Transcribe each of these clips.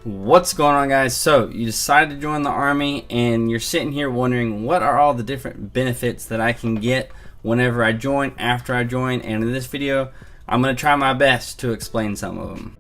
What's going on, guys? So you decided to join the Army and you're sitting here wondering what are all the different benefits that I can get whenever I join, after I join, and in this video I'm going to try my best to explain some of them.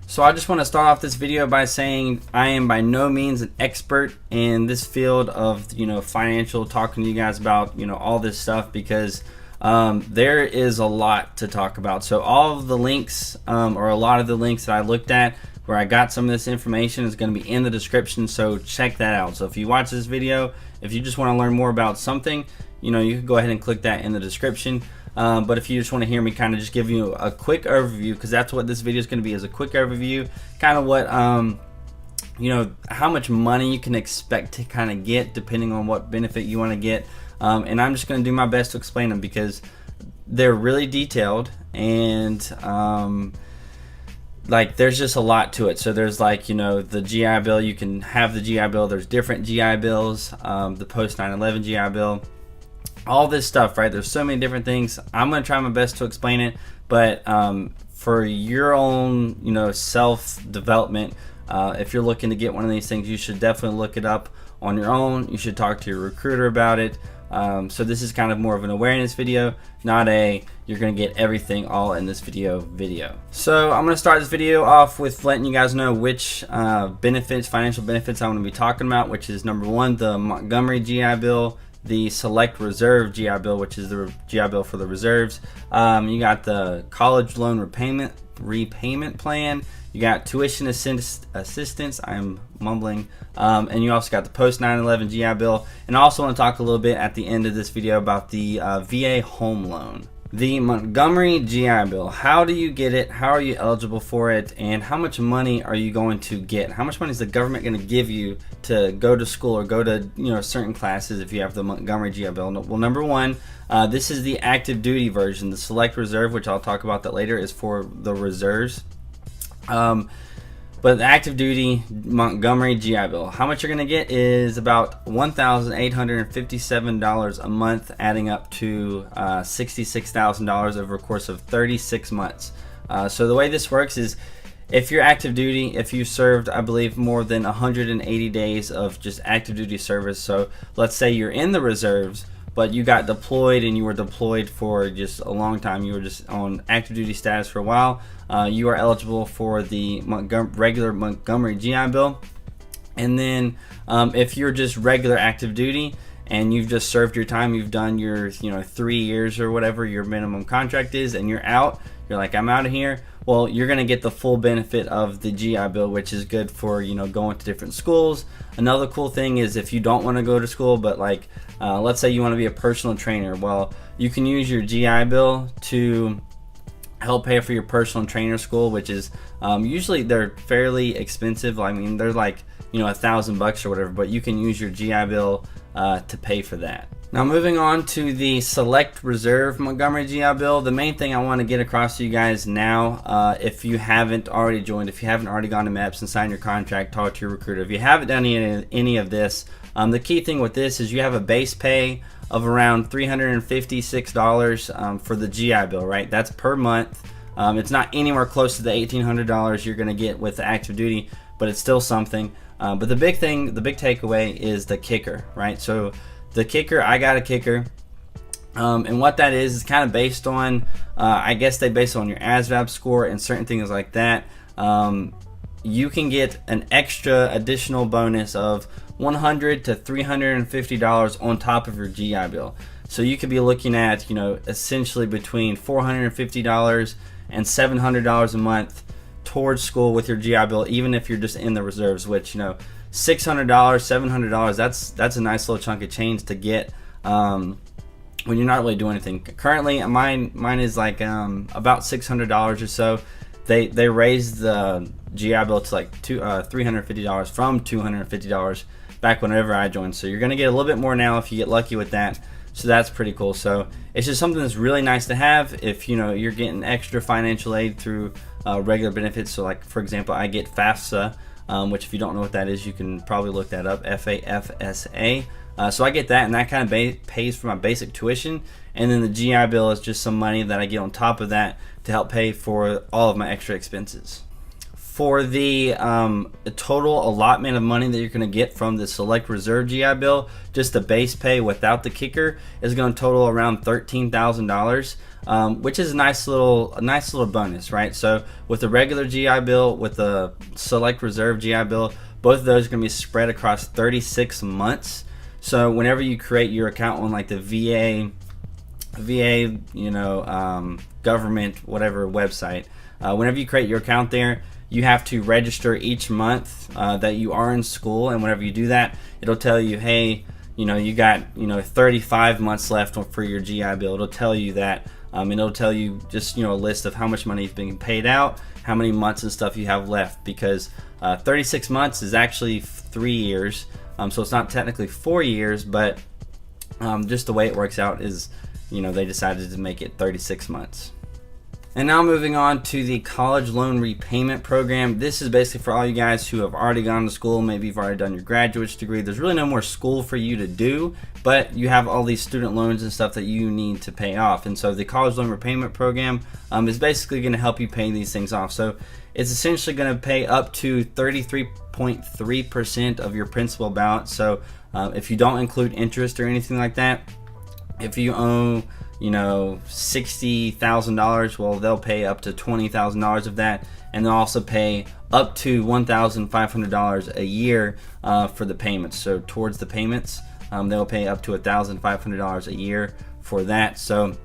So I just want to start off this video by saying I am by no means an expert in this field of financial, talking to you guys about all this stuff, because there is a lot to talk about. So all of the links, or a lot of the links that I looked at where I got some of this information, is going to be in the description, so check that out. So if you watch this video, if you just want to learn more about something, you can go ahead and click that in the description. But if you just want to hear me kind of just give you a quick overview, because that's what this video is going to be, is a quick overview, kind of what how much money you can expect to kind of get depending on what benefit you want to get. And I'm just going to do my best to explain them, because they're really detailed, and there's just a lot to it. So there's the GI Bill. You can have the GI Bill. There's different GI Bills, the post 9/11 GI Bill, all this stuff, right? There's so many different things. I'm going to try my best to explain it, but for your own self-development, if you're looking to get one of these things, you should definitely look it up on your own. You should talk to your recruiter about it. So this is kind of more of an awareness video, not a you're going to get everything all in this video. So I'm going to start this video off with letting you guys know which financial benefits I'm going to be talking about, which is number one, the Montgomery GI Bill, the Select Reserve GI Bill, which is the GI Bill for the reserves. You got the college loan repayment plan. You got tuition assistance, I'm mumbling, and you also got the post 9/11 GI Bill. And I also want to talk a little bit at the end of this video about the VA home loan. The Montgomery GI Bill, how do you get it? How are you eligible for it? And how much money are you going to get? How much money is the government going to give you to go to school or go to certain classes if you have the Montgomery GI Bill? Well, number one, this is the active duty version. The Select Reserve, which I'll talk about that later, is for the reserves. But the active duty Montgomery GI Bill, how much you're going to get is about $1,857 a month, adding up to $66,000 over a course of 36 months. So the way this works is, if you're active duty, if you served, I believe, more than 180 days of just active duty service, so let's say you're in the reserves, but you got deployed and you were deployed for just a long time, you were just on active duty status for a while, you are eligible for the regular Montgomery GI Bill. And then if you're just regular active duty and you've just served your time, you've done your 3 years or whatever your minimum contract is, and you're out, you're like, I'm out of here, well, you're going to get the full benefit of the GI Bill, which is good for going to different schools. Another cool thing is, if you don't want to go to school, but let's say you want to be a personal trainer, well, you can use your GI Bill to help pay for your personal trainer school, which is usually they're fairly expensive. I mean, they're like $1,000 or whatever, but you can use your GI Bill to pay for that. Now, moving on to the Select Reserve Montgomery GI Bill, the main thing I want to get across to you guys now, if you haven't already joined, if you haven't already gone to MEPS and signed your contract, talk to your recruiter, if you haven't done any of this, the key thing with this is you have a base pay of around $356 for the GI Bill, right? That's per month. It's not anywhere close to the $1,800 you're going to get with the active duty, but it's still something. But the big takeaway is the kicker, right? So the kicker, I got a kicker, and what that is kind of based on, I guess they base it on your ASVAB score and certain things like that. You can get an additional bonus of $100 to $350 on top of your GI Bill. So you could be looking at, essentially between $450 and $700 a month towards school with your GI Bill, even if you're just in the reserves, which, $600, $700, that's a nice little chunk of change to get when you're not really doing anything. Currently, mine is about $600 or so. They raised the GI Bill to $350 from $250 back whenever I joined. So you're going to get a little bit more now if you get lucky with that. So that's pretty cool. So it's just something that's really nice to have if you're getting extra financial aid through regular benefits. So for example, I get FAFSA, which if you don't know what that is, you can probably look that up, FAFSA. So I get that, and that kind of pays for my basic tuition. and then the GI Bill is just some money that I get on top of that to help pay for all of my extra expenses. For the total allotment of money that you're going to get from the Select Reserve GI Bill, just the base pay without the kicker is going to total around $13,000, which is a nice little bonus, right? So with the regular GI Bill, with the Select Reserve GI Bill, both of those are going to be spread across 36 months. So whenever you create your account on like the VA, government, whatever website, whenever you create your account there, you have to register each month that you are in school, and whenever you do that, it'll tell you, hey, you got 35 months left for your GI Bill. It'll tell you that, and it'll tell you just a list of how much money is being paid out, how many months and stuff you have left, because 36 months is actually 3 years, so it's not technically 4 years, but just the way it works out is, they decided to make it 36 months. And now moving on to the college loan repayment program. This is basically for all you guys who have already gone to school. Maybe you've already done your graduate's degree. There's really no more school for you to do, but you have all these student loans and stuff that you need to pay off. And so the college loan repayment program is basically going to help you pay these things off. So it's essentially going to pay up to 33.3% of your principal balance. So if you don't include interest or anything like that, if you owe $60,000, well, they'll pay up to $20,000 of that, and they'll also pay up to $1,500 a year for the payments. So towards the payments, they'll pay up to $1,500 a year for that. So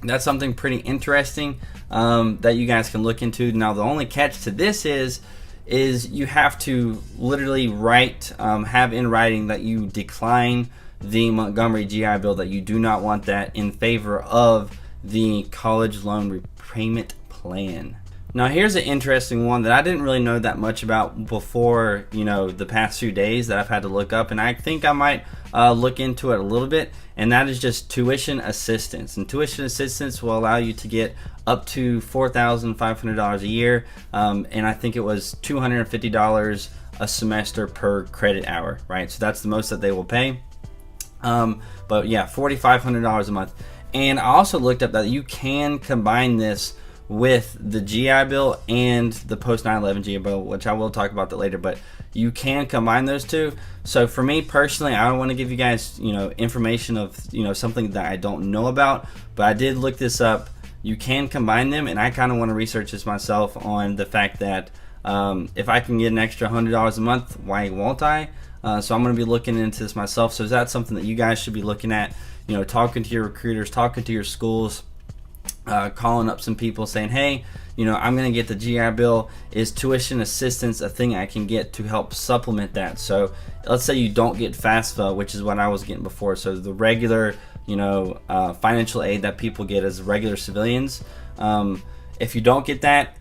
that's something pretty interesting that you guys can look into. Now, the only catch to this is you have to literally have in writing that you decline the Montgomery GI Bill, that you do not want that, in favor of the college loan repayment plan. Now, here's an interesting one that I didn't really know that much about before, the past few days, that I've had to look up, and I think I might look into it a little bit, and that is just tuition assistance. And tuition assistance will allow you to get up to $4,500 a year, and I think it was $250 a semester per credit hour, right? So that's the most that they will pay. But yeah, $4,500 a month. And I also looked up that you can combine this with the GI Bill and the post 9/11 GI Bill, which I will talk about that later, but you can combine those two. So for me personally, I don't want to give you guys, information of, something that I don't know about, but I did look this up. You can combine them, and I kind of want to research this myself on the fact that if I can get an extra $100 a month, why won't I? So I'm going to be looking into this myself. So is that something that you guys should be looking at? Talking to your recruiters, talking to your schools, calling up some people saying, hey, I'm going to get the GI Bill. Is tuition assistance a thing I can get to help supplement that? So let's say you don't get FAFSA, which is what I was getting before. So the regular, financial aid that people get as regular civilians. If you don't get that,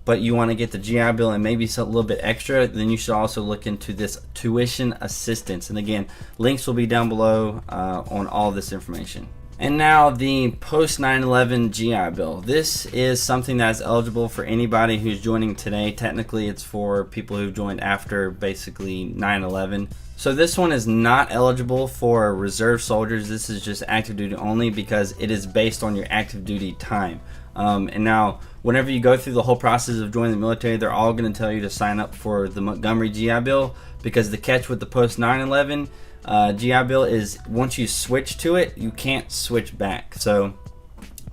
but you want to get the GI Bill and maybe a little bit extra, then you should also look into this tuition assistance. And again, links will be down below on all of this information. And now the post 9/11 GI Bill. This is something that's eligible for anybody who's joining today. Technically, it's for people who joined after basically 9/11. So this one is not eligible for reserve soldiers. This is just active duty only, because it is based on your active duty time. And now, whenever you go through the whole process of joining the military, they're all going to tell you to sign up for the Montgomery GI Bill, because the catch with the post 9/11 GI Bill is once you switch to it, you can't switch back. So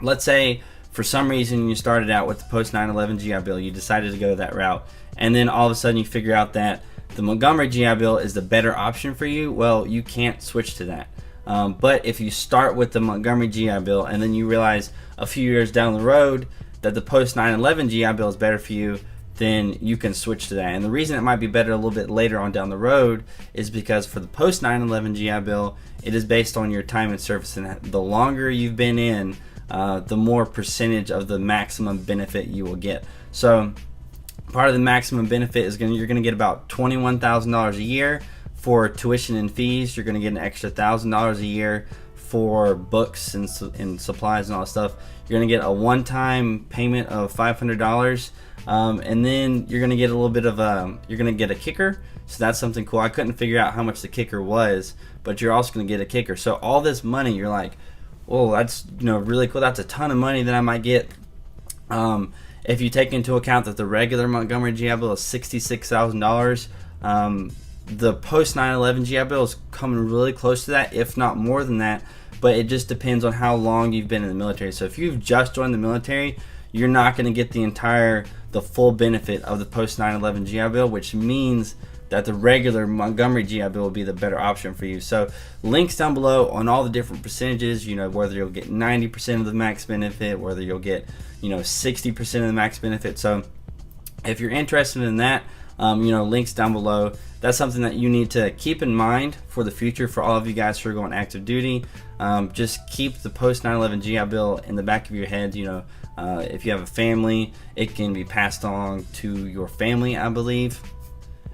let's say for some reason you started out with the post 9/11 GI Bill, you decided to go that route, and then all of a sudden you figure out that the Montgomery GI Bill is the better option for you. Well, you can't switch to that. But if you start with the Montgomery GI Bill and then you realize a few years down the road that the post 9/11 GI Bill is better for you, then you can switch to that. And the reason it might be better a little bit later on down the road is because for the post 9/11 GI Bill, it is based on your time in service, and the longer you've been in, the more percentage of the maximum benefit you will get. So part of the maximum benefit is you're going to get about $21,000 a year for tuition and fees. You're going to get an extra $1,000 a year for books and supplies and all that stuff. You're going to get a one-time payment of $500, and then you're going to get a little bit of you're going to get a kicker. So that's something cool. I couldn't figure out how much the kicker was, but you're also going to get a kicker. So all this money, you're like, well, that's really cool. That's a ton of money that I might get. If you take into account that the regular Montgomery GI Bill is $66,000, the post 9/11 GI Bill is coming really close to that, if not more than that. But it just depends on how long you've been in the military. So if you've just joined the military, you're not going to get the full benefit of the post 9/11 GI Bill, which means that the regular Montgomery GI Bill will be the better option for you. So links down below on all the different percentages, whether you'll get 90% of the max benefit, whether you'll get 60% of the max benefit. So if you're interested in that, links down below. That's something that you need to keep in mind for the future for all of you guys who are going active duty. Just keep the post 9/11 GI Bill in the back of your head. If you have a family, it can be passed on to your family, I believe.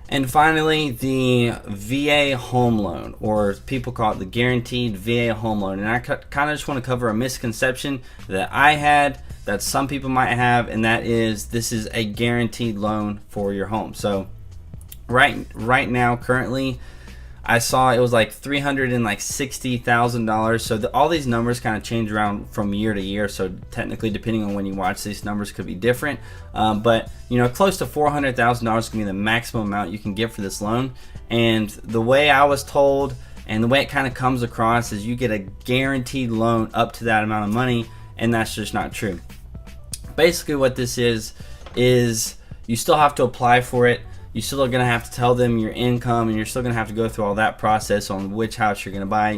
And finally, the VA home loan, or people call it the guaranteed VA home loan. And I kind of just want to cover a misconception that I had, that some people might have, and that is this is a guaranteed loan for your home. So right now, currently, I saw it was like $360,000. So all these numbers kind of change around from year to year. So technically, depending on when you watch, these numbers could be different. But close to $400,000 can be the maximum amount you can get for this loan. And the way I was told, and the way it kind of comes across, is you get a guaranteed loan up to that amount of money, and that's just not true. Basically, what this is you still have to apply for it. You're still going to have to tell them your income, and you're still going to have to go through all that process on which house you're going to buy,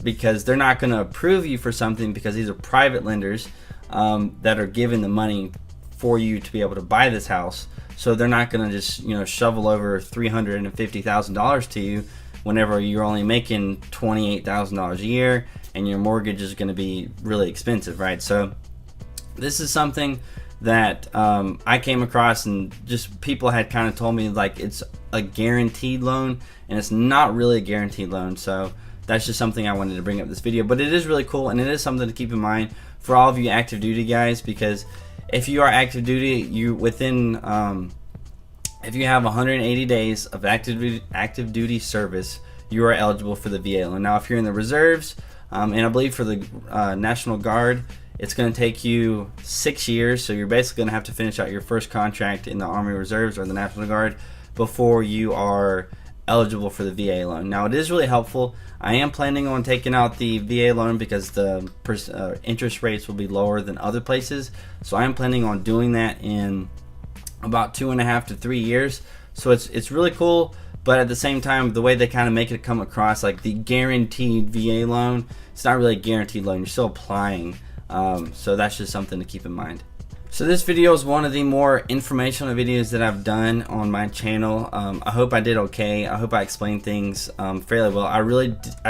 because they're not going to approve you for something, because these are private lenders that are giving the money for you to be able to buy this house. So they're not going to just, shovel over $350,000 to you whenever you're only making $28,000 a year and your mortgage is going to be really expensive, right? So this is something that I came across, and just people had kind of told me like it's a guaranteed loan, and it's not really a guaranteed loan. So that's just something I wanted to bring up this video. But it is really cool, and it is something to keep in mind for all of you active duty guys, because if you are active duty, if you have 180 days of active duty service, you are eligible for the VA loan. Now, if you're in the reserves, and I believe for the National Guard, it's going to take you 6 years, so you're basically going to have to finish out your first contract in the Army Reserves or the National Guard before you are eligible for the VA loan. Now, it is really helpful. I am planning on taking out the VA loan because the interest rates will be lower than other places, so I am planning on doing that in about 2.5 to 3 years. So it's really cool, but at the same time, the way they kind of make it come across, like the guaranteed VA loan, it's not really a guaranteed loan. You're still applying. So that's just something to keep in mind. So this video is one of the more informational videos that I've done on my channel. I hope I did okay. I hope I explained things fairly well. I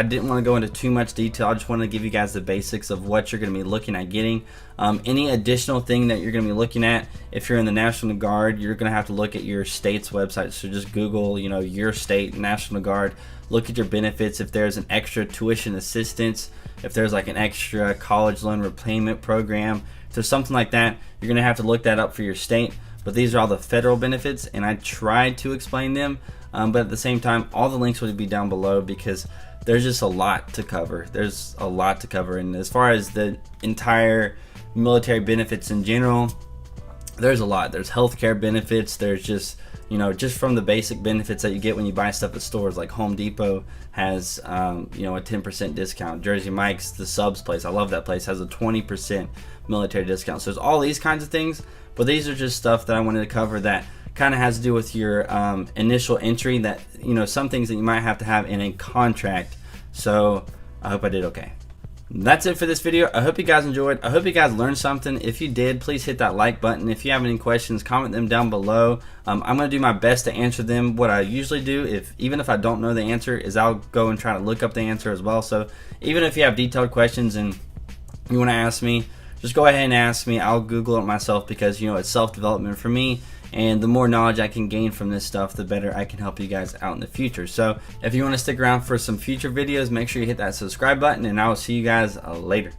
didn't want to go into too much detail. I just wanted to give you guys the basics of what you're going to be looking at getting. Any additional thing that you're going to be looking at, if you're in the National Guard, you're going to have to look at your state's website. So just Google, your state National Guard. Look at your benefits. If there's an extra tuition assistance, if there's like an extra college loan repayment program, if there's something like that, you're going to have to look that up for your state. But these are all the federal benefits, and I tried to explain them, but at the same time, all the links would be down below, because there's just a lot to cover. There's a lot to cover, and as far as the entire military benefits in general, there's a lot. There's healthcare benefits. There's just just from the basic benefits that you get when you buy stuff at stores, like Home Depot has a 10% discount. Jersey Mike's, the subs place, I love that place, has a 20% military discount. So there's all these kinds of things, but these are just stuff that I wanted to cover that kind of has to do with your initial entry, that some things that you might have to have in a contract. So I hope I did okay. That's it for this video. I hope you guys enjoyed. I hope you guys learned something. If you did, please hit that like button. If you have any questions, comment them down below. I'm going to do my best to answer them. What I usually do, even if I don't know the answer, is I'll go and try to look up the answer as well. So even if you have detailed questions and you want to ask me, just go ahead and ask me. I'll Google it myself, because it's self-development for me. And the more knowledge I can gain from this stuff, the better I can help you guys out in the future. So if you want to stick around for some future videos, make sure you hit that subscribe button, and I will see you guys later.